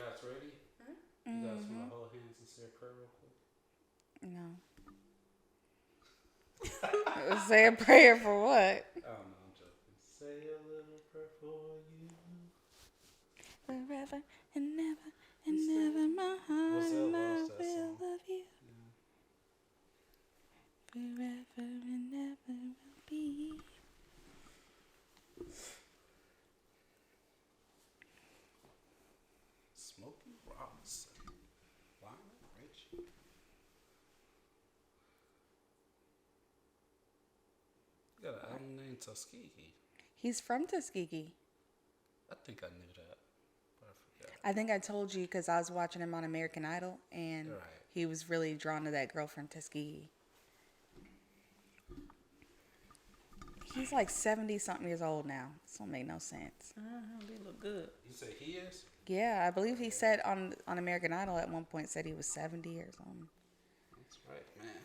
guys ready? You guys want to hold hands and say a prayer real quick? No. Say a prayer for what? Oh no, I'm joking. Say a little prayer for you. Forever and never and never, my heart and I will love you. Forever and ever will be. Smokey Robinson. Lionel Richie. You got an album named Tuskegee. He's from Tuskegee. I think I knew that, but I forgot. I think I told you because I was watching him on American Idol, and he was really drawn to that girl from Tuskegee. He's like 70-something years old now. This don't make no sense. They look good. You say he is? Yeah, I believe he said on American Idol at one point said he was 70 or something. That's right, man.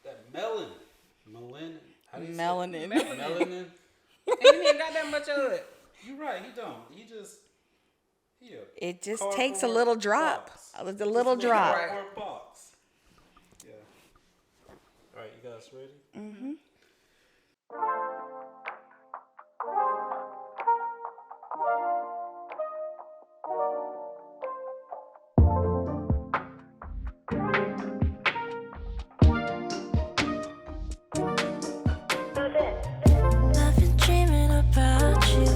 That melanin. How do you Melanin. Say it? Melanin. And he ain't got that much of it. You're right. He don't. He just. It just takes a little drop. A little drop. Cardboard box. Yeah. All right, you guys ready? Mm-hmm. I've been dreaming about you.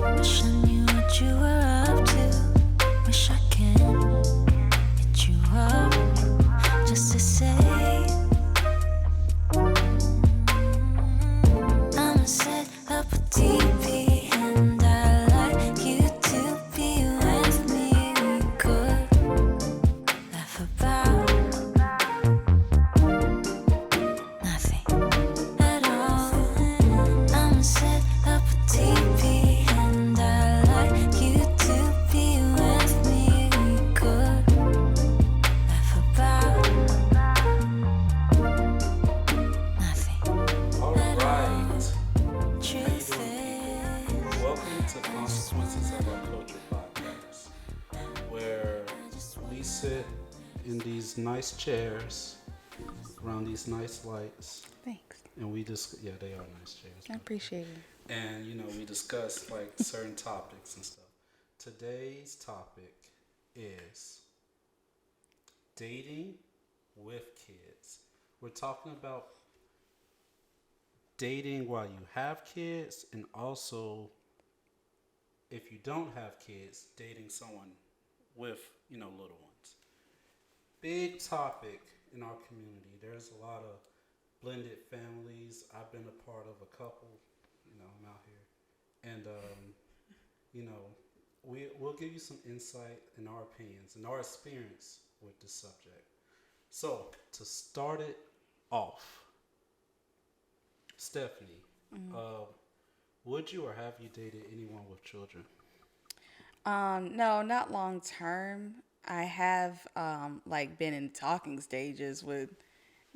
Wish I knew what you were up to. Wish I can hit you up just to say I'ma set up a TV and I like you to be with me. We could laugh about nothing at all. I'ma set up a TV and I like you to be with me. We could laugh about nothing All at all. right. Truth is, Welcome to Consequences of Our Culture podcast, where we sit in these nice chairs around these nice lights, Thanks. and we just they are nice chairs. I appreciate it. And we discuss like certain topics and stuff. Today's topic is dating with kids. We're talking about dating while you have kids, and also if you don't have kids, dating someone with little ones. Big topic in our community. There's a lot of blended families. I've been a part of a couple. I'm out here, and we'll give you some insight and our opinions and our experience with the subject. So to start it off, Stephanie, would you or have you dated anyone with children? No, not long term. I have been in talking stages with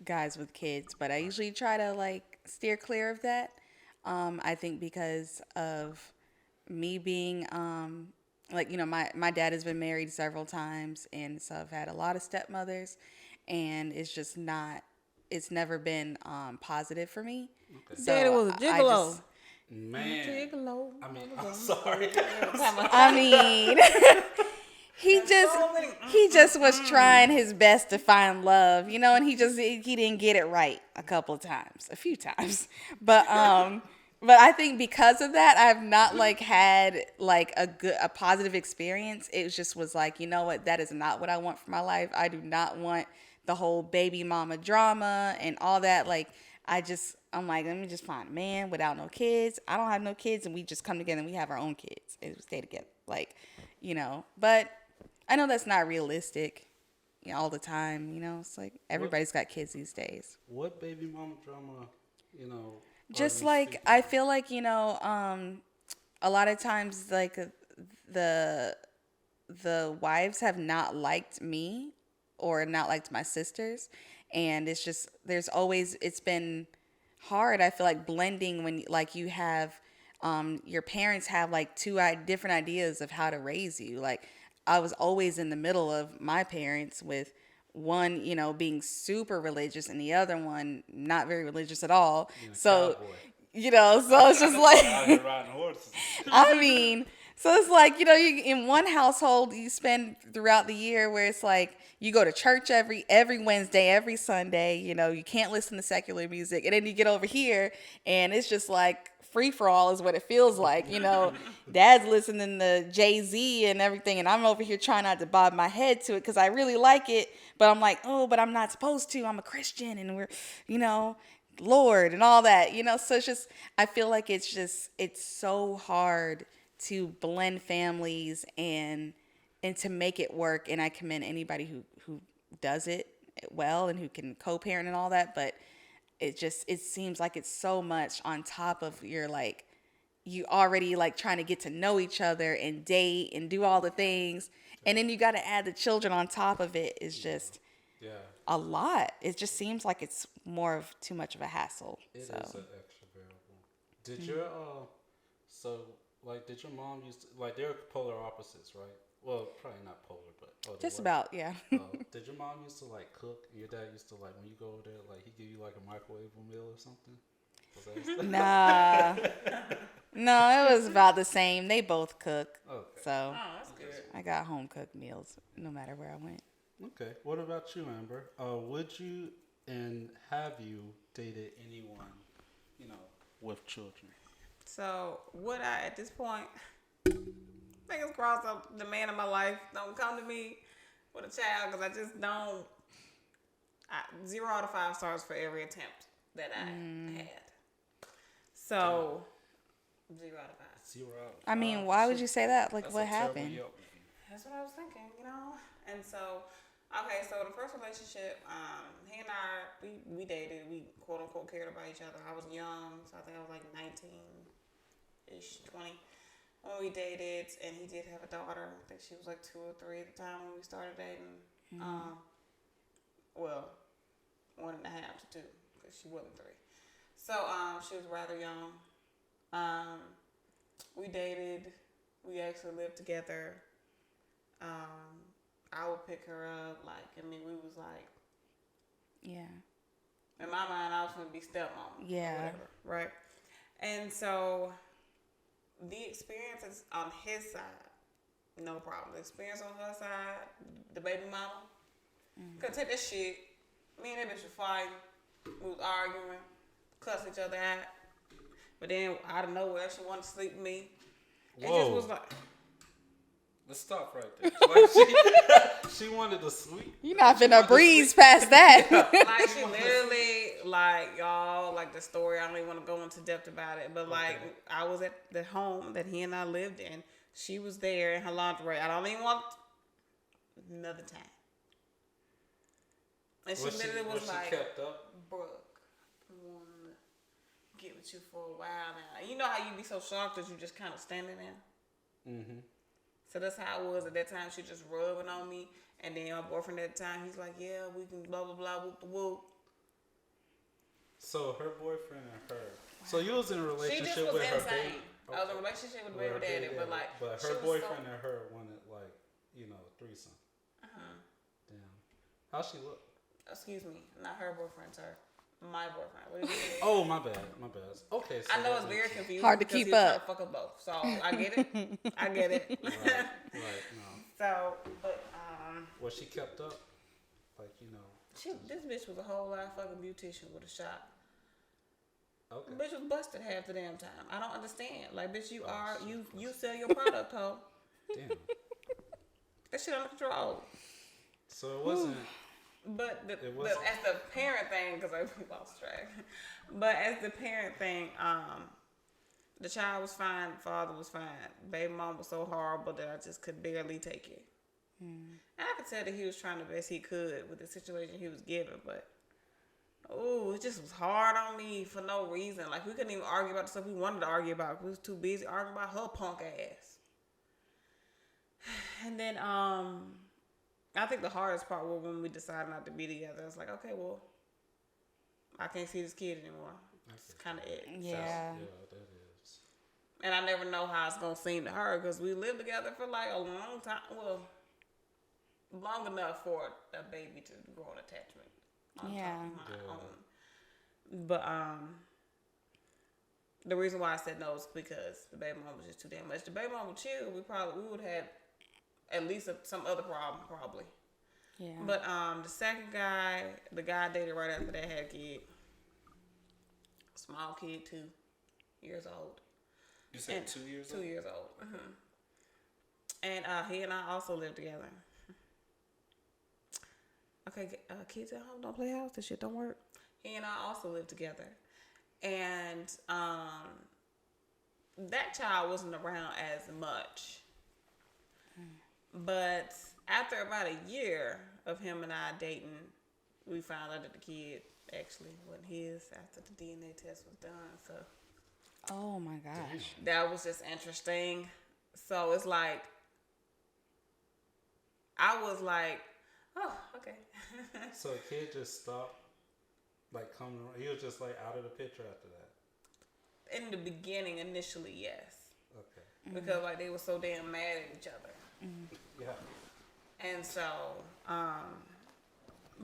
guys with kids, but I usually try to steer clear of that. I think because of me being my dad has been married several times, and so I've had a lot of stepmothers, and it's never been positive for me. Okay. So Daddy was a gigolo. Man, Gigolo. I'm sorry. I mean, he just was trying his best to find love, and he didn't get it right a few times, but I think because of that, I've not had a positive experience. It just was what, that is not what I want for my life. I do not want the whole baby mama drama and all that. I'm let me just find a man without no kids. I don't have no kids, and we just come together and we have our own kids and we stay together. But I know that's not realistic, all the time. It's everybody's got kids these days. What baby mama drama, Just I feel a lot of times the wives have not liked me or not liked my sisters, and it's just it's been hard. I feel blending when you have your parents have like two different ideas of how to raise you. Like I was always in the middle of my parents with one, being super religious and the other one not very religious at all. So, cowboy. So it's just like, Out here riding horses. I mean, so it's like, you in one household you spend throughout the year where it's like you go to church every Wednesday, every Sunday, you can't listen to secular music. And then you get over here and it's just like free for all is what it feels like. Dad's listening to Jay-Z and everything, and I'm over here trying not to bob my head to it because I really like it, but I'm like, oh, but I'm not supposed to. I'm a Christian and we're, Lord and all that, so it's just, I feel like it's so hard to blend families and to make it work. And I commend anybody who does it well and who can co-parent and all that, but it seems like it's so much on top of your, like, you already like trying to get to know each other and date and do all the things. And then you got to add the children on top of it. It's just a lot. It just seems like it's more of too much of a hassle. It is an extra variable. Did your did your mom used to, like, they're polar opposites, right? Well, probably not polar, but just about, yeah. Did your mom used to like cook? And your dad used to, like, when you go over there, like, he give you like a microwavable meal or something? Nah. No, it was about the same. They both cook. Okay. So that's good. I got home cooked meals no matter where I went. Okay. What about you, Amber? Would you and have you dated anyone, with children? So, would I, at this point, fingers crossed, the man of my life don't come to me with a child, because I just don't. 0 out of 5 stars for every attempt that I had. So, 0 out of 5. 0 out of 5. I mean, why would you say that? Like, That's what a terrible happened? Yelp. That's what I was thinking, And so, okay, so the first relationship, he and I, we dated. We quote unquote cared about each other. I was young, so I think I was like 19-ish, 20 when we dated, and he did have a daughter. I think she was like 2 or 3 at the time when we started dating. Well, 1.5 to 2, because she wasn't 3. So she was rather young. We dated. We actually lived together. I would pick her up, we was like, Yeah. in my mind, I was going to be stepmom. Yeah. Or whatever, right? And so, the experiences on his side, no problem. The experience on her side, the baby mama, couldn't take that shit. Me and that bitch were fighting. We was arguing, cussing each other out. But then, out of nowhere, she wanted to sleep with me. It just was like... Let's stop right there. Like, she wanted to sleep. You're not finna breeze past that. Like, she literally, like, y'all, like, the story, I don't even want to go into depth about it, but, like, I was at the home that he and I lived in. She was there in her lingerie. I don't even want another time. And she literally was like, kept up? Brooke, I want to get with you for a while now. You know how you be so shocked that you just kind of standing there? Mm-hmm. So that's how it was at that time. She just rubbing on me. And then my boyfriend at the time, he's like, yeah, we can blah, blah, blah, whoop the whoop. So her boyfriend and her. So you was in a relationship she just was with her insane. baby? I was in a relationship with the baby daddy, but like. But her boyfriend and her wanted, like, threesome. Damn. How she look? Excuse me, not her boyfriend, sir. My boyfriend. What did you say? Oh, my bad. Okay. So I know it's very confusing. Hard to because keep he was trying up. to fuck up both. So I get it. I get it. Right. No. So, but Was she kept up? Like, this bitch was a whole life fucking beautician with a shop. Okay. Bitch was busted half the damn time. I don't understand. Like, bitch, you sell your product, ho. Damn. That shit under control. So it wasn't. But as the parent thing, because I lost track. But as the parent thing, the child was fine, the father was fine. Baby mom was so horrible that I just could barely take it. And I could tell that he was trying the best he could with the situation he was given, but it just was hard on me for no reason. Like, we couldn't even argue about the stuff we wanted to argue about. We was too busy arguing about her punk ass. And then, I think the hardest part was when we decided not to be together. It's like, okay, well, I can't see this kid anymore. That's kind of it. Yeah. Yeah, that is. And I never know how it's gonna seem to her because we lived together for like a long time. Well, long enough for a baby to grow an attachment. On Yeah. top of my own. But the reason why I said no is because the baby mom was just too damn much. The baby mom would chill. We would have had at least some other problem probably. Yeah. But the second guy, the guy I dated right after that had a kid. Small kid, 2 years old. You said 2 years old? 2 years old. And he and I also lived together. Okay, kids at home, don't play house. This shit don't work. He and I also lived together. And that child wasn't around as much. But after about a year of him and I dating, we found out that the kid actually wasn't his after the DNA test was done. So Oh my gosh. that was just interesting. So it's like, I was like, oh, okay. So a kid just stopped, like, coming around. He was just, like, out of the picture after that. In the beginning, initially, yes. Okay. Because, like, they were so damn mad at each other. Yeah. And so,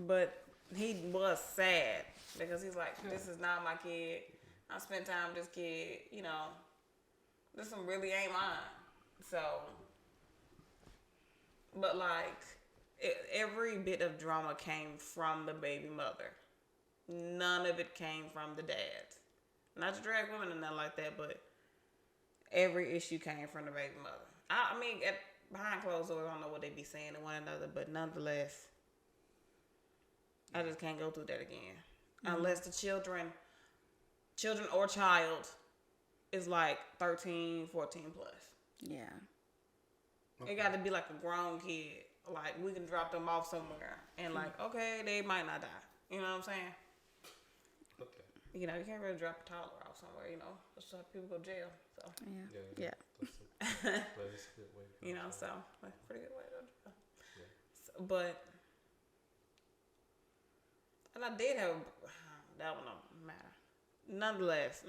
but he was sad because he's like, this is not my kid. I spent time with this kid, you know, this one really ain't mine. So, but like, every bit of drama came from the baby mother. None of it came from the dads. Not to drag women and nothing like that, but every issue came from the baby mother. I mean, behind closed doors, I don't know what they be saying to one another, but nonetheless, I just can't go through that again. Unless the children or child is like 13, 14 plus. Yeah. It got to be like a grown kid. Like, we can drop them off somewhere and like, okay, they might not die. You know what I'm saying? Okay. You know, you can't really drop a toddler off somewhere, you know. That's how people go to jail. So, Yeah. That's a good way to go. you know, so, like, pretty good way to go to jail. Yeah. So, but, and I did have, that one don't matter. Nonetheless,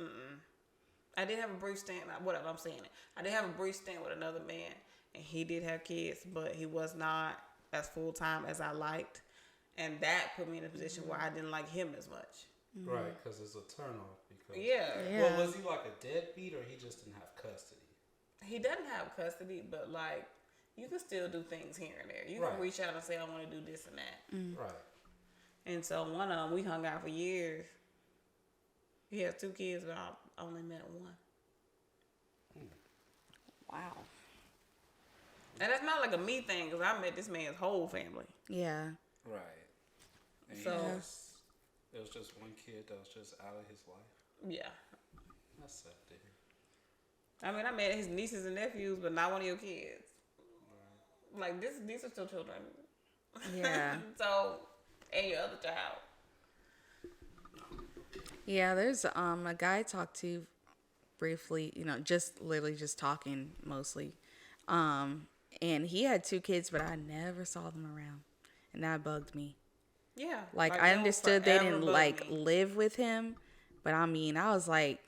I did have a brief stint, whatever, I'm saying it. I did have a brief stint with another man, and he did have kids, but he was not as full-time as I liked. And that put me in a position where I didn't like him as much. Right, because it's a turnoff. Because Yeah. Well, was he like a deadbeat, or he just didn't have custody? He doesn't have custody, but like, you can still do things here and there. You can Right. reach out and say, I want to do this and that. Right. And so one of them, we hung out for years. He has 2 kids, but I only met one. Wow. And that's not like a me thing, because I met this man's whole family. Yeah. Right. And So- it was just one kid that was just out of his life. Yeah. That's sad to hear. I mean, I met his nieces and nephews, but not one of your kids. Like, these are still children. Yeah. So, and your other child. Yeah, there's a guy I talked to briefly, you know, just literally just talking mostly. And he had 2 kids, but I never saw them around. And that bugged me. Yeah. Like I they'll understood they forever didn't bug like me. live with him, but I mean, I was like,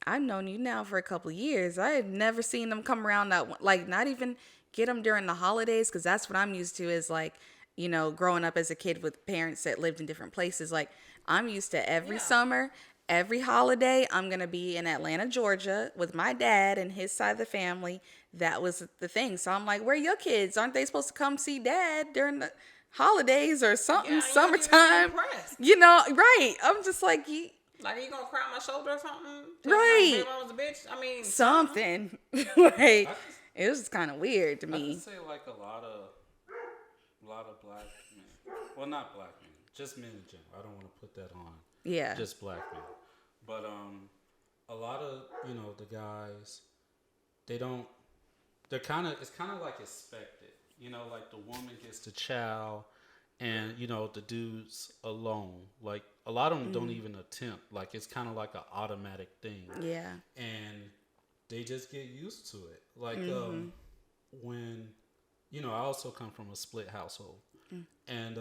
I've known you now for a couple of years. I had never seen them come around like not even get them during the holidays, because that's what I'm used to is like, you know, growing up as a kid with parents that lived in different places. Like I'm used to every summer, every holiday, I'm going to be in Atlanta, Georgia with my dad and his side of the family. That was the thing. So I'm like, where are your kids? Aren't they supposed to come see dad during the holidays or something, Yeah, summertime? impressed. You know, right. I'm just like, Like, are you gonna cry on my shoulder or something? Right. Baby mama's a bitch. I mean, something. Like, it was just kind of weird to I me. could say like a lot of black men. Well, not black men, just men in general. I don't want to put that on. Yeah. Just black men. But a lot of the guys, it's kind of like expected. Like the woman gets the child, and the dude's alone. Like a lot of them don't even attempt. Like it's kind of like an automatic thing. Yeah. And they just get used to it. Like when I also come from a split household, and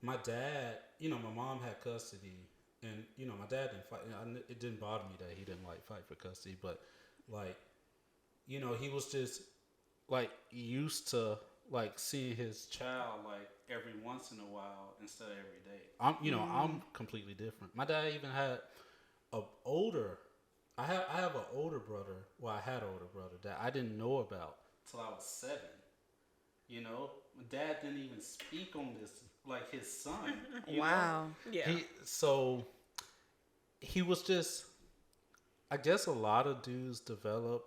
my dad, my mom had custody and my dad didn't fight. It didn't bother me that he didn't like fight for custody, but like, he was just like used to like seeing his child like every once in a while instead of every day. I'm completely different. My dad even had a older. I have an older brother. Well, I had an older brother that I didn't know about till I was 7. My dad didn't even speak on this like his son. Wow. Yeah. He was just. I guess a lot of dudes develop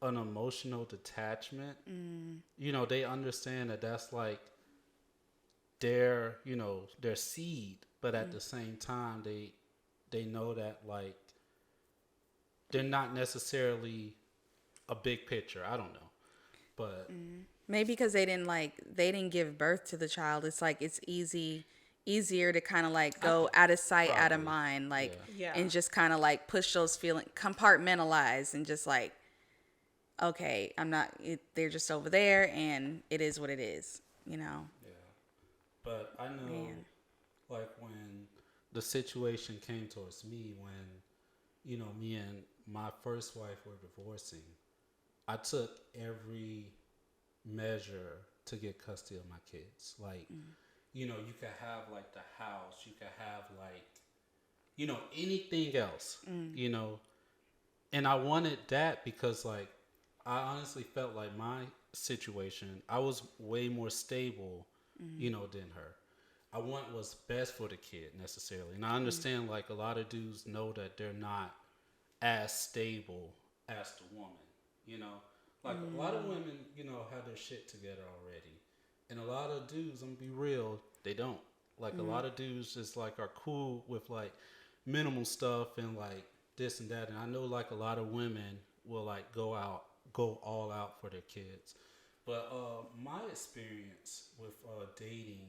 an emotional detachment. They understand that that's like their seed, but at the same time they know that like they're not necessarily a big picture. I don't know, but Maybe because they didn't give birth to the child. It's like it's easier to kind of like go out of sight, out of probably. mind, like, Yeah. and just kind of like push those feelings, compartmentalize, and just like, okay, they're just over there, and it is what it is, Yeah. But I know, Man. like when the situation came towards me, when me and my first wife were divorcing, I took every measure to get custody of my kids. Like, you could have like the house, you could have like, anything else, and I wanted that because like I honestly felt like my situation, I was way more stable, than her. I want what's best for the kid necessarily, and I understand like a lot of dudes know that they're not as stable as the woman, like a lot of women, have their shit together already, and a lot of dudes, I'm gonna be real, they don't. Like a lot of dudes just like are cool with like minimal stuff and like this and that, and I know like a lot of women will like go all out for their kids. But my experience with dating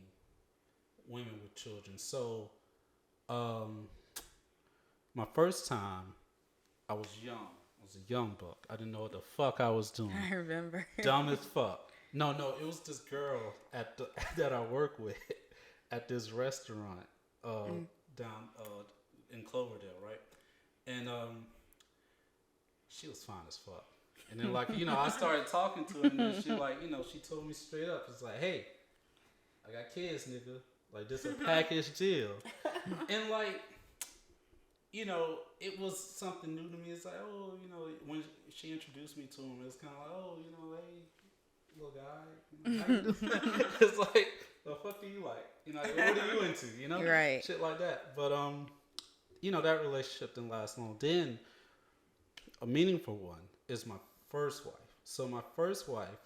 women with children. So my first time, I was young. I was a young buck. I didn't know what the fuck I was doing. I remember. Dumb as fuck. No, it was this girl that I work with at this restaurant down in Cloverdale, right? And she was fine as fuck. And then like, I started talking to her, and then she like, she told me straight up, it's like, hey, I got kids, nigga. Like, this a package deal. And like, it was something new to me. It's like, oh, when she introduced me to him, it's kind of like, oh, hey, little guy. How you doing? It's like, the fuck do you like? What are you into? Right. Shit like that. But that relationship didn't last long. Then a meaningful one is my first wife. So my first wife,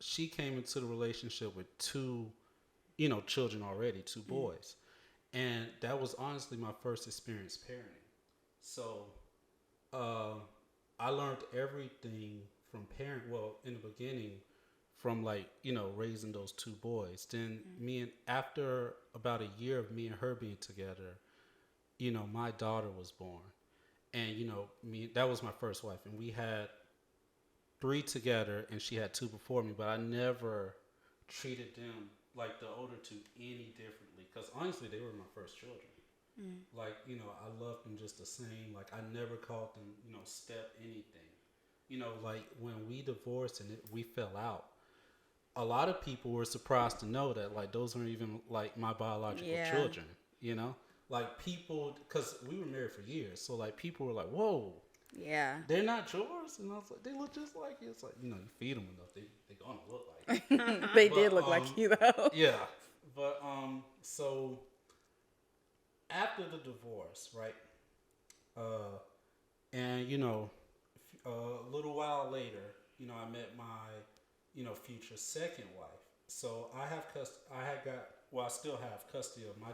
she came into the relationship with 2, children already, 2 boys. And that was honestly my first experience parenting. So I learned everything from in the beginning, from like, raising those 2 boys. Then after about a year of me and her being together, my daughter was born. And, that was my first wife. And we had 3 together, and she had 2 before me, but I never treated them like the older 2 any differently, because honestly they were my first children. Like, I loved them just the same. Like, I never called them, Steph anything. Like when we divorced and we fell out, a lot of people were surprised to know that like those weren't even like my biological children. Like people, because we were married for years, so like people were like, whoa, Yeah. they're not yours. And I was like, they look just like you. It's like, you feed them enough, they're gonna look like you. They did look like you though. Yeah. But so after the divorce, right? And a little while later, I met my future second wife. So I still have custody of my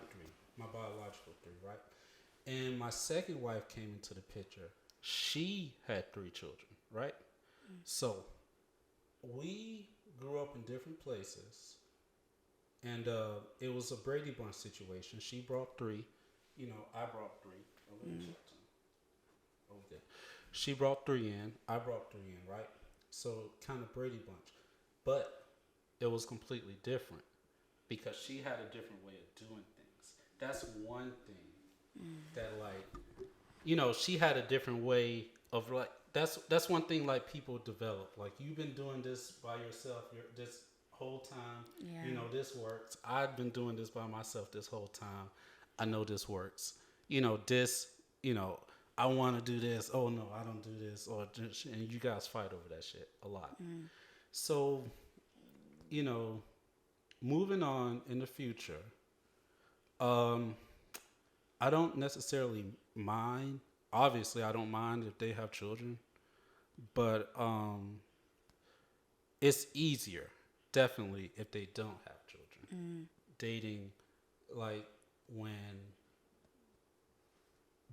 biological 3, right? And my second wife came into the picture. She had 3 children, right? So we grew up in different places, and it was a Brady Bunch situation. She brought 3, I brought 3. Okay. She brought 3 in, I brought 3 in, right? So kind of Brady Bunch, but it was completely different because she had a different way of doing things. That's one thing that like, she had a different way of like. That's one thing like people develop. Like you've been doing this by yourself this whole time. Yeah. This works. I've been doing this by myself this whole time. I know this works. This. I want to do this. Oh no, I don't do this. And you guys fight over that shit a lot. So, moving on in the future, I don't necessarily mind. Obviously, I don't mind if they have children, but it's easier, definitely, if they don't have children. Dating, like when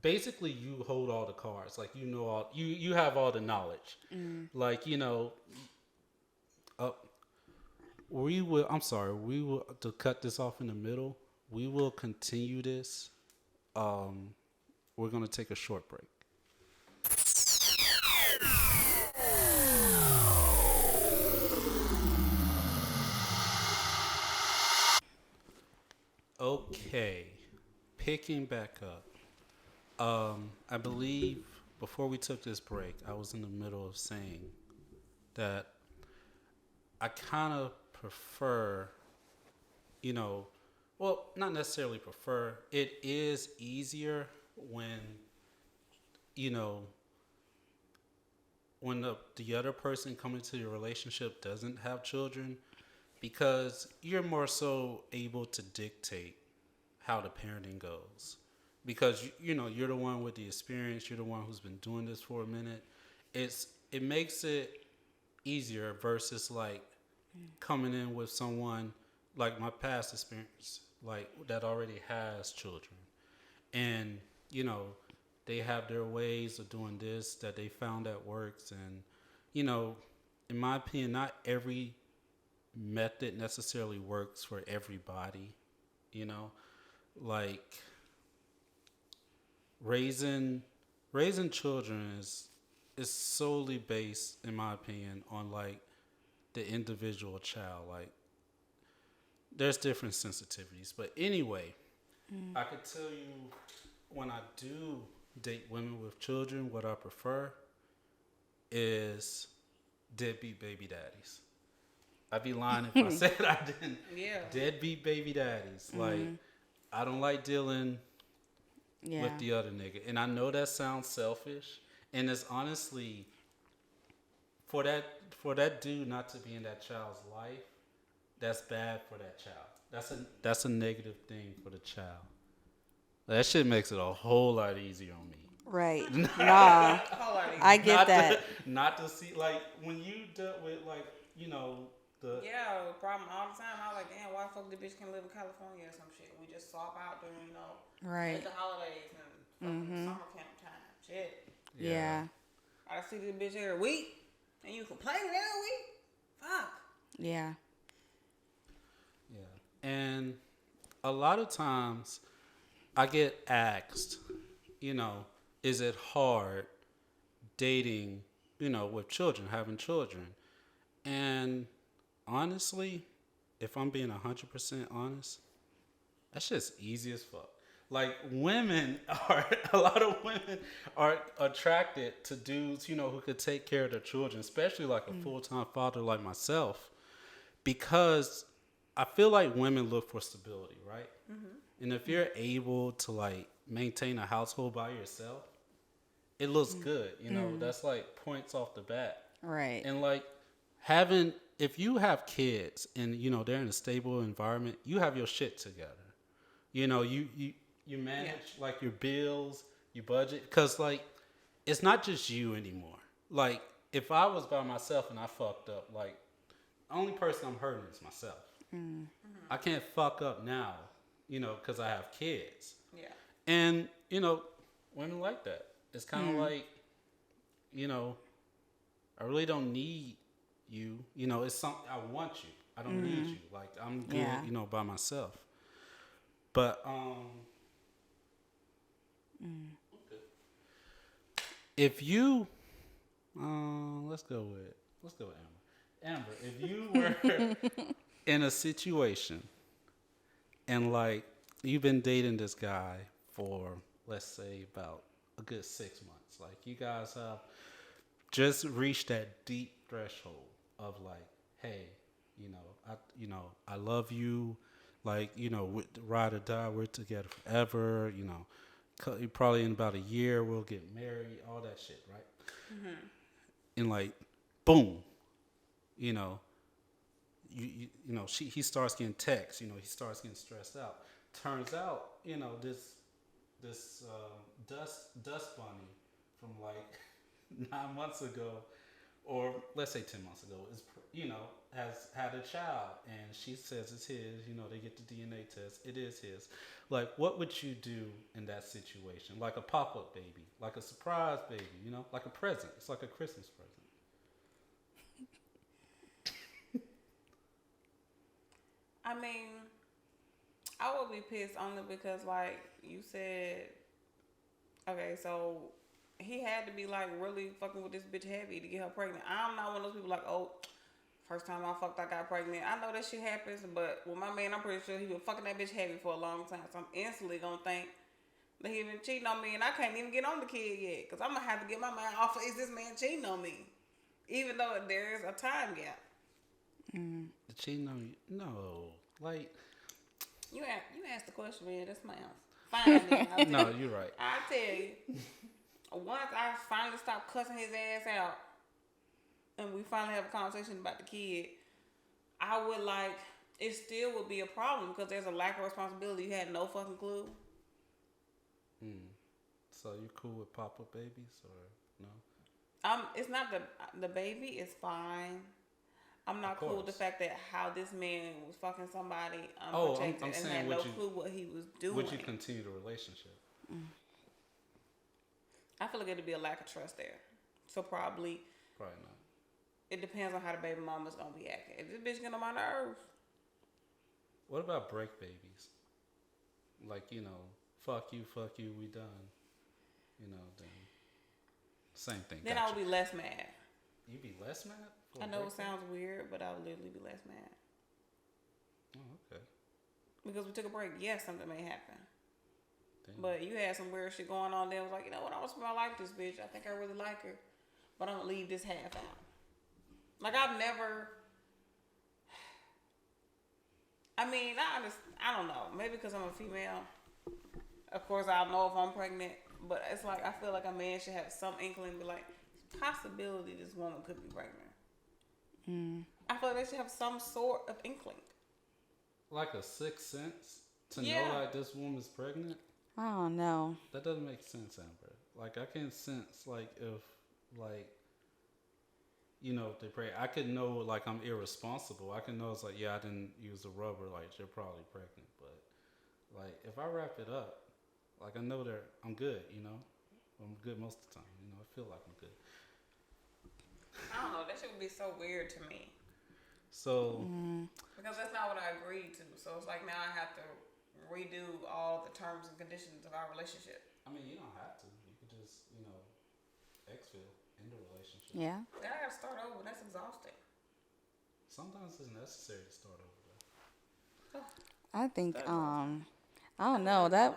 basically you hold all the cards, like you have all the knowledge, like we will to cut this off in the middle. We will continue this. We're going to take a short break. Okay, picking back up. I believe before we took this break, I was in the middle of saying that I kind of prefer, well, not necessarily prefer. It is easier when, when the other person coming to your relationship doesn't have children, because you're more so able to dictate how the parenting goes. Because, you're the one with the experience. You're the one who's been doing this for a minute. It makes it easier versus like coming in with someone like my past experience, like that already has children, and they have their ways of doing this that they found that works, and in my opinion, not every method necessarily works for everybody. Like raising children is solely based, in my opinion, on like the individual child. Like there's different sensitivities, but anyway, I could tell you when I do date women with children, what I prefer is deadbeat baby daddies. I'd be lying if I said I didn't. Yeah. Deadbeat baby daddies. Like I don't like dealing with the other nigga, and I know that sounds selfish, and it's honestly for that dude not to be in that child's life, that's bad for that child. That's a negative thing for the child. That shit makes it a whole lot easier on me. Right. Nah. I get that. Not to see, like, when you dealt with, like, the... Yeah, the problem all the time. I was like, damn, why the fuck the bitch can live in California or some shit? We just swap out during, right. the holidays and summer camp time. Shit. Yeah. I see this bitch every week, and you complaining every week? Fuck. Yeah. Yeah. And a lot of times I get asked, is it hard dating, with children, having children? And honestly, if I'm being 100% honest, that's just easy as fuck. Like a lot of women are attracted to dudes, who could take care of their children, especially like a full-time father like myself, because I feel like women look for stability, right? Mm-hmm. And if you're able to like maintain a household by yourself, it looks good. That's like points off the bat. Right. And like if you have kids and, they're in a stable environment, you have your shit together. You manage like your bills, you budget. Cause like, it's not just you anymore. Like if I was by myself and I fucked up, like the only person I'm hurting is myself. Mm-hmm. I can't fuck up now, cause I have kids. Yeah. And, women like that. It's kind of like, I really don't need you. It's something I want you. I don't need you. Like I'm good, by myself. But okay. If you let's go with Amber. Amber, if you were in a situation and like you've been dating this guy for let's say about a good 6 months. Like you guys have just reached that deep threshold of like, hey, I love you, like, ride or die, we're together forever, probably in about a year we'll get married, all that shit, right? Mm-hmm. And like, boom, you know, he starts getting texts, he starts getting stressed out. Turns out, this dust bunny from like 9 months ago, or let's say 10 months ago, is has had a child, and she says it's his. They get the DNA test. It is his. Like, what would you do in that situation? Like a pop-up baby, like a surprise baby, like a present. It's like a Christmas present. I mean, I would be pissed only because, like you said, okay, so he had to be like really fucking with this bitch heavy to get her pregnant. I'm not one of those people like, oh, first time I fucked, I got pregnant. I know that shit happens, but with my man, I'm pretty sure he been fucking that bitch heavy for a long time. So I'm instantly gonna think that he been cheating on me, and I can't even get on the kid yet, because I'm gonna have to get my mind off of, is this man cheating on me? Even though there is a time gap. The cheating on you? No. Like, you asked the question, man. That's my answer. Fine. No, you're right. I tell you, once I finally stop cussing his ass out, and we finally have a conversation about the kid, I would like, it still would be a problem because there's a lack of responsibility. You had no fucking clue. So you cool with pop-up babies or no? It's not the baby is fine. I'm not cool with the fact that how this man was fucking somebody unprotected I'm and saying, had no clue what he was doing. Would you continue the relationship? I feel like it'd be a lack of trust there. So probably not. It depends on how the baby mama's gonna be acting. If this bitch get on my nerves. What about break babies? Like, fuck you, we done. Then same thing. Then I would be less mad. You'd be less mad? I know it sounds weird, but I would literally be less mad. Oh, okay. Because we took a break. Yes, something may happen. Damn. But you had some weird shit going on there. I was like, what? I want to spend my life with this bitch. I think I really like her. But I'm going to leave this half out. Like, I've never... I mean, I don't know. Maybe because I'm a female. Of course, I'll know if I'm pregnant. But it's like, I feel like a man should have some inkling. Be like, possibility this woman could be pregnant. I feel like they should have some sort of inkling. Like a sixth sense to know like this woman's pregnant? I don't know. That doesn't make sense, Amber. Like, I can sense like if like they pray. I could know like I'm irresponsible. I can know it's like, I didn't use a rubber, like you're probably pregnant. But like if I wrap it up, like I know that I'm good, I'm good most of the time. I feel like I'm good. I don't know. That shit would be so weird to me. So because that's not what I agreed to. So it's like now I have to redo all the terms and conditions of our relationship. I mean, you don't have to. You could just, exfil in the relationship. Yeah. Then I gotta start over. That's exhausting. Sometimes it's necessary to start over, though. I think I don't know that.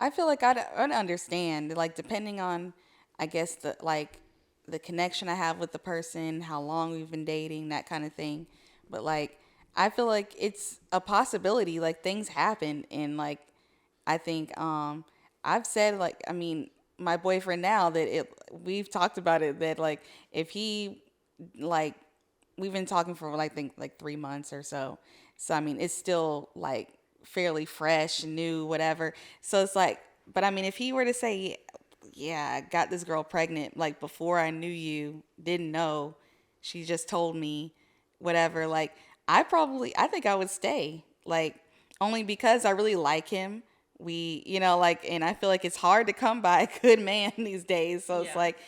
I feel like I'd understand, like, depending on, I guess, the connection I have with the person, how long we've been dating, that kind of thing. But like, I feel like it's a possibility, like things happen. And like, I think, I've said, like, I mean, my boyfriend now that we've talked about it, that like, if he, like, we've been talking for I think like 3 months or so. So, I mean, it's still like fairly fresh, new, whatever. So it's like, but I mean, if he were to say, I got this girl pregnant, like before I knew you, didn't know, she just told me, whatever, like, I think I would stay, like, only because I really like him. We, like, and I feel like it's hard to come by a good man these days. So it's like,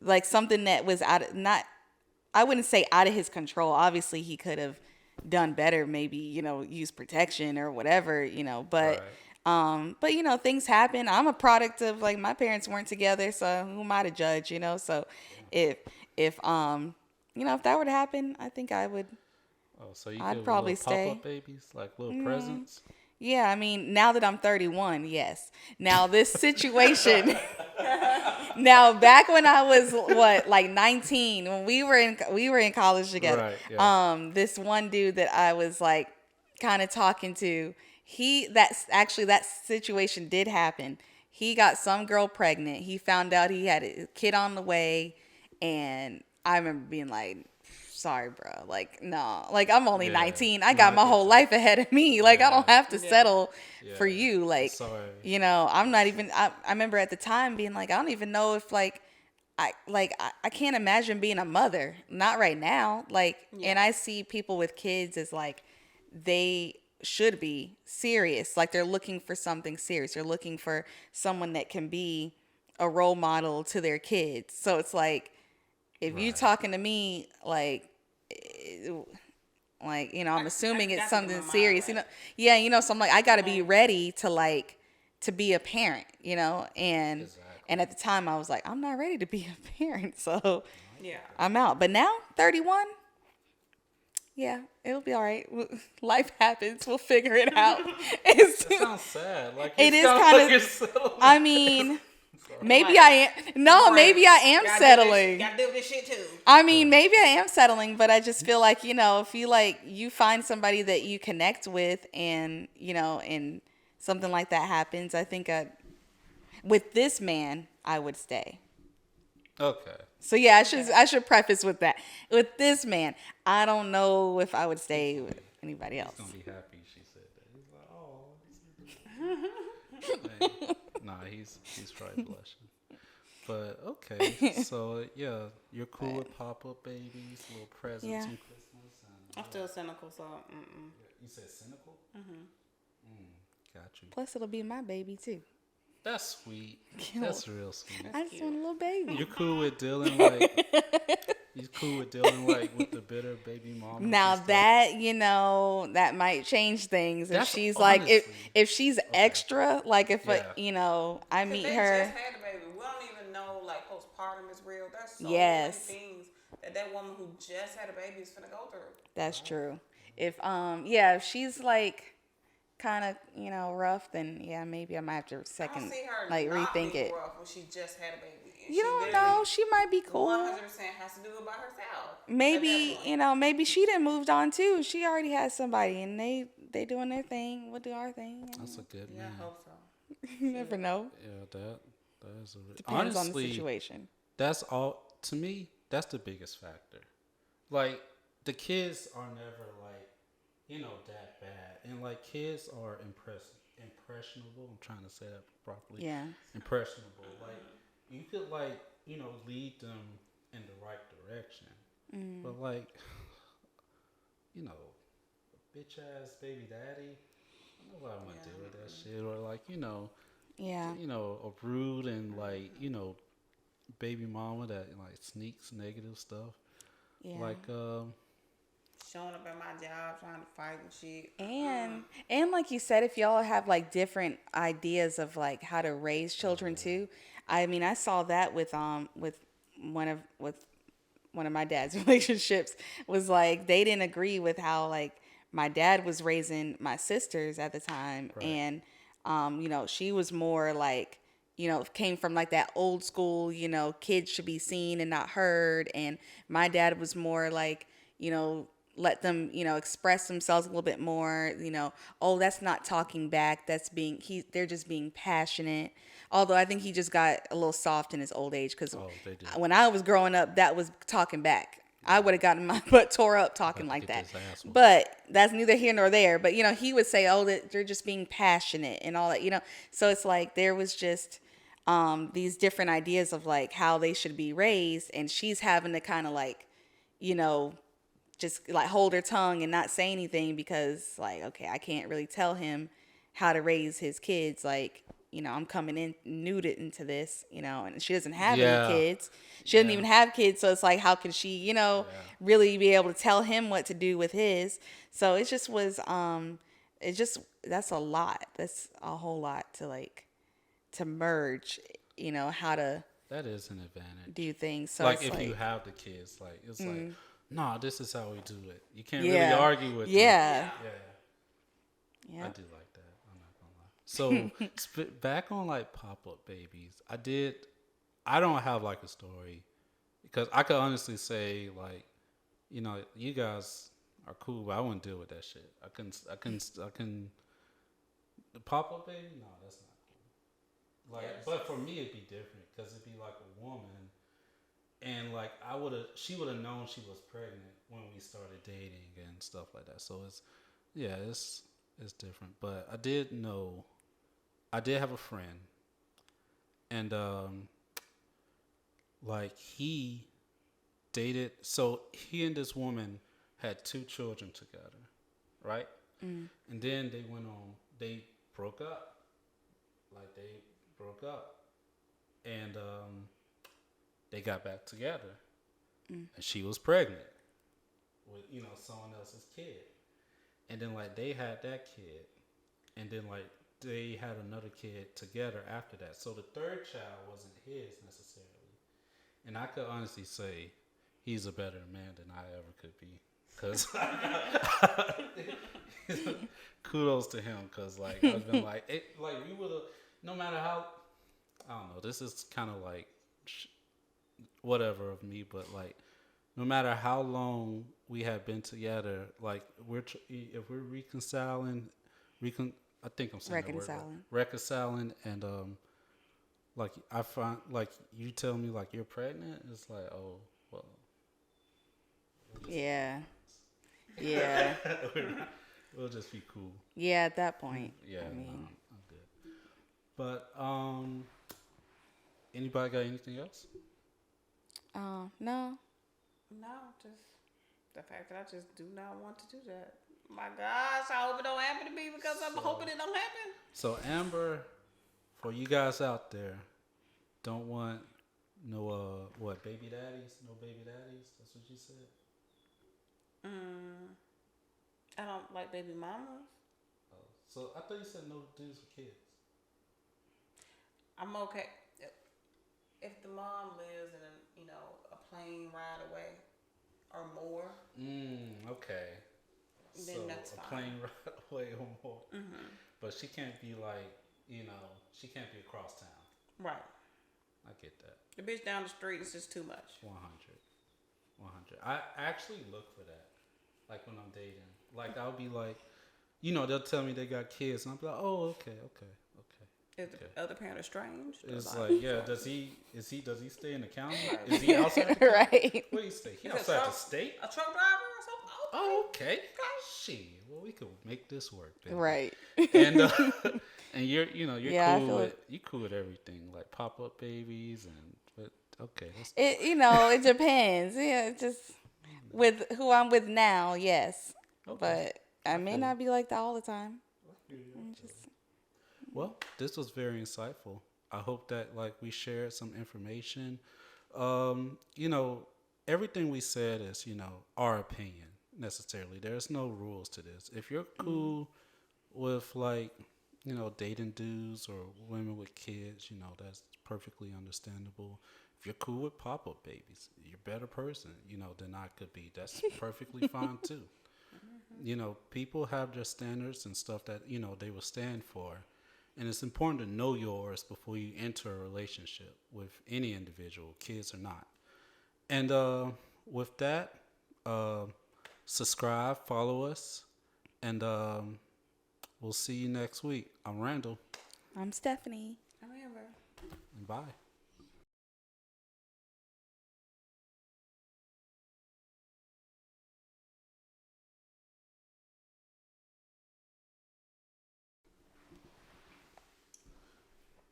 like something that was I wouldn't say out of his control. Obviously he could have done better, maybe, use protection or whatever, but, right. But things happen. I'm a product of, like, my parents weren't together, so who am I to judge, so if that were to happen, I think I would. Oh, so you I'd probably stay. Pop-up babies, like little presents. Yeah, I mean, now that I'm 31, yes. Now this situation. Now back when I was like 19, when we were in college together. Right, yeah. This one dude that I was like kind of talking to, that situation did happen. He got some girl pregnant. He found out he had a kid on the way, and I remember being like, sorry, bro. Like, no. Like, I'm only Yeah. 19. I No, got I my get whole that. life ahead of me. Like, I don't Yeah. have to settle for Yeah. you. Like, Sorry. you know, I'm not even. I remember at the time being like, I don't even know if like, I can't imagine being a mother. Not right now. Like, and I see people with kids as like, they should be serious. Like, they're looking for something serious. They're looking for someone that can be a role model to their kids. So it's like, if you Right. talking to me like, you know, I'm assuming I it's gotta get my something mind serious, you right. know. Yeah, you know, so I'm like, I got to be ready to like to be a parent, you know. And Exactly. at the time I was like, I'm not ready to be a parent, so Yeah. I'm out. But now 31, yeah, it'll be all right. Life happens. We'll figure it out. That sounds sad. Like, It is sounds kind like of. you're settling. I mean, maybe Like, I am. No, Right. maybe I am Gotta settling. Gotta do this shit too. I mean, maybe I am settling, but I just feel like, you know, if you like, you find somebody that you connect with and, you know, and something like that happens, I think with this man, I would stay. Okay. So yeah, I should preface with that. With this man, I don't know if I would stay with anybody else. He's gonna be happy she said that. He's like, oh, hey. Nah, he's probably blushing. But okay, so yeah, you're cool with pop-up babies, little presents Yeah. and Christmas, and I'm still cynical, so you said cynical. Got you. Plus, it'll be my baby too. That's sweet. That's real sweet. I just want a little baby. You're cool with dealing like with the bitter baby mom. Now that, you know, that might change things. If That's she's like, honestly- if she's extra, like if Yeah. you know, I meet they her. just had a baby. We don't even know like postpartum is real. There's so Yes. many things that woman who just had a baby is finna go through. That's true. If she's like kind of, you know, rough, then yeah, maybe I might have to I don't second see her like not rethink being it. rough when she just had a baby. And You she don't literally know. She might be cool. 100% has to do it by herself. Maybe, At that point. you know, maybe she done moved on too. She already has somebody and they doing their thing. We'll do our thing. That's a good Yeah, man. I hope so. You never know. Yeah, that is a Depends on the honestly, situation. that's all to me. That's the biggest factor. Like, the kids are never like, you know, that bad, and like kids are impressionable. I'm trying to say that properly. Yeah. Impressionable. Like, you could like, you know, lead them in the right direction, but like, you know, a bitch ass baby daddy. Nobody want to deal with that shit, or like, Yeah. you know, a rude and like, you know, baby mama that like sneaks negative stuff. Yeah. Like, Showing up at my job trying to fight and shit. And like you said, if y'all have like different ideas of like how to raise children too, I mean, I saw that with one of my dad's relationships was like they didn't agree with how like my dad was raising my sisters at the time, Right. and you know, she was more like, you know, came from like that old school, you know, kids should be seen and not heard, and my dad was more like, you know, let them, you know, express themselves a little bit more, you know, oh, that's not talking back, they're just being passionate. Although I think he just got a little soft in his old age, because they did. when I was growing up, that was talking back. I would have gotten my butt tore up talking like get that. his ass whooped. But that's neither here nor there. But, you know, he would say, oh, that they're just being passionate and all that, you know. So it's like there was just these different ideas of like how they should be raised. And she's having to kind of like, you know, just like hold her tongue and not say anything because like, okay, I can't really tell him how to raise his kids. Like, you know, I'm coming in nude into this, you know, and she doesn't have Yeah. any kids. She doesn't even have kids. So it's like, how can she, you know, really be able to tell him what to do with his? So it just was, that's a lot. That's a whole lot to like, to merge, you know, how to That is an advantage. do things. So Like, it's if like, you have the kids, like, it's like, nah, this is how we do it. You can't Yeah. really argue with them. yeah. Yeah. I Yeah. do like that. So back on like pop-up babies, I don't have like a story because I could honestly say like, you guys are cool, but I wouldn't deal with that shit. I couldn't. The pop-up baby, no, that's not cool. Like, yes. But for me it'd be different because it'd be like a woman, and like she would have known she was pregnant when we started dating and stuff like that. So it's different. But I did have a friend, and like he dated. So he and this woman had 2 children together, right? Mm. And then they broke up. Like they broke up, and they got back together, and she was pregnant with someone else's kid, and then like they had that kid, and then like they had another kid together after that. So the third child wasn't his necessarily, and I could honestly say he's a better man than I ever could be, cause kudos to him, cause like I've been like we would have, no matter how, I don't know, this is kind of like whatever of me, but like no matter how long we have been together, like if we're reconciling, I think I'm saying reconciling, and like I find like you tell me like you're pregnant, it's like, oh well, yeah. We'll just be cool. Yeah, at that point. Yeah, I mean, I'm good. But anybody got anything else? No. No, just the fact that I just do not want to do that. My gosh, I hope it don't happen to me because I'm hoping it don't happen. So Amber, for you guys out there, don't want no baby daddies? No baby daddies? That's what you said? I don't like baby mamas. Oh, so I thought you said no dudes with kids. I'm okay if the mom lives in a plane ride away or more. Okay. Then so that's fine. A plane ride away or more. Mm-hmm. But she can't be like she can't be across town. Right. I get that. The bitch down the street is just too much. 100. I actually look for that. Like when I'm dating. Like I'll be like, they'll tell me they got kids, and I'll be like, oh, okay. Is the other parent estranged? It's like, yeah, does he stay in the county? Is he outside the county? Right. Where do you stay? He outside the state? A truck driver or something? Oh, okay. Shit. Well, we could make this work then. Right. And and you're Yeah, cool with everything, like pop-up babies but okay. It depends. Yeah, it just with who I'm with now, yes. Okay. But I may not be like that all the time. Well, this was very insightful. I hope that like we shared some information. Everything we said is, our opinion necessarily. There's no rules to this. If you're cool with like, dating dudes or women with kids, that's perfectly understandable. If you're cool with pop-up babies, you're a better person, than I could be. That's perfectly fine too. People have their standards and stuff that, they will stand for. And it's important to know yours before you enter a relationship with any individual, kids or not. And with that, subscribe, follow us, and we'll see you next week. I'm Randall. I'm Stephanie. I'm Amber. And bye.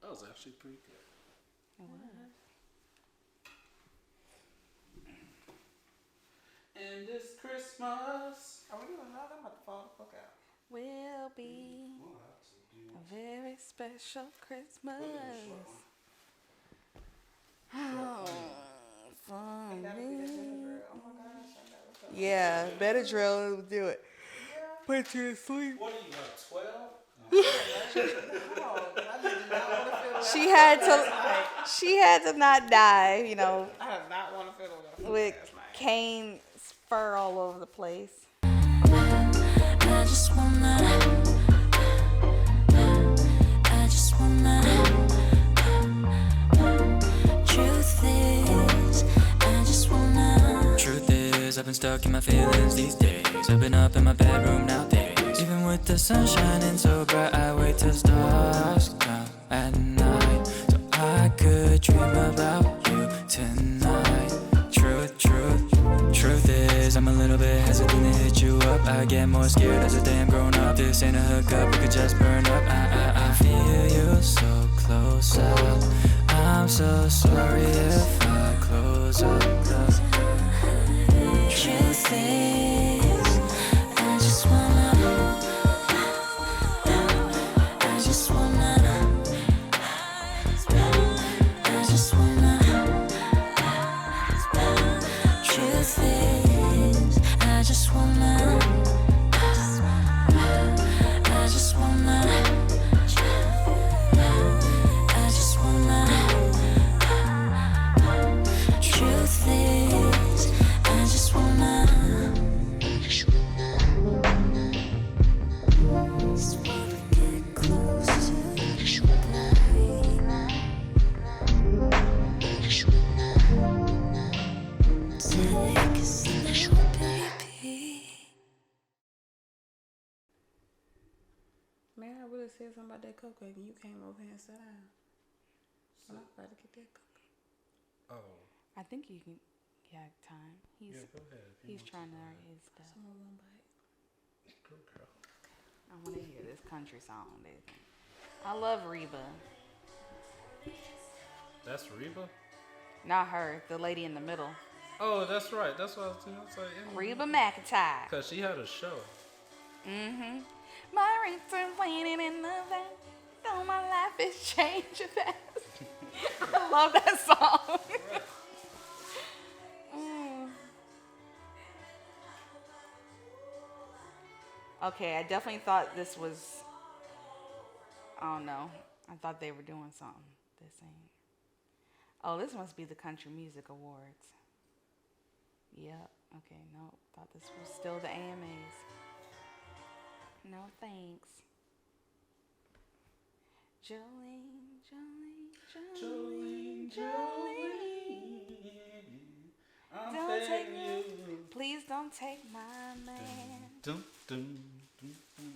That was actually pretty good. It was. And this Christmas, Are we doing another? I'm about to fall the fuck out. Will be a very special Christmas. Oh, fun. Yeah, better drill will do it. Put you to sleep. What are you, like 12? She had to not die, I did not want to fiddle with Kane's fur all over the place. I just wanna wanna. Truth is, I just wanna. Truth is, I've been stuck in my feelings these days. I've been up in my bedroom nowadays. Even with the sun shining so bright, I wait till stars come at night, so I could dream about you tonight. Truth is, I'm a little bit hesitant to hit you up. I get more scared as a day I'm grown up. This ain't a hookup, we could just burn up. I feel you so close up. I'm so sorry if I close up. Truth is, I just wanna. I just wanna. I just wanna. Truth is, I just wanna. I just wanna. I just wanna. Truth is, I just wanna. Just wanna get close to you tonight. Take a sip, baby. Man, I would have said something about that cupcake and you came over here and sat down. I'm about to get that cupcake. Oh, I think you can. Yeah, time. He's yeah, go ahead. if you he's want trying to to. hurry his stuff. Some one bite. Go, girl. I want to hear this country song. Baby. I love Reba. That's Reba? Not her, the lady in the middle. Oh, that's right. That's what I was thinking. I was like, Reba McEntire. because she had a show. Mm-hmm. My return waiting in the van. Though my life is changing fast. I love that song. Mm. Okay, I definitely thought this was. I don't know. I thought they were doing something. This ain't. Oh, this must be the Country Music Awards. Yep. Okay, no. Thought this was still the AMAs. No thanks. Jolene, Jolene, Jolene, Jolene. I'm Don't take begging you. Please don't take my man. Dun, dun, dun, dun.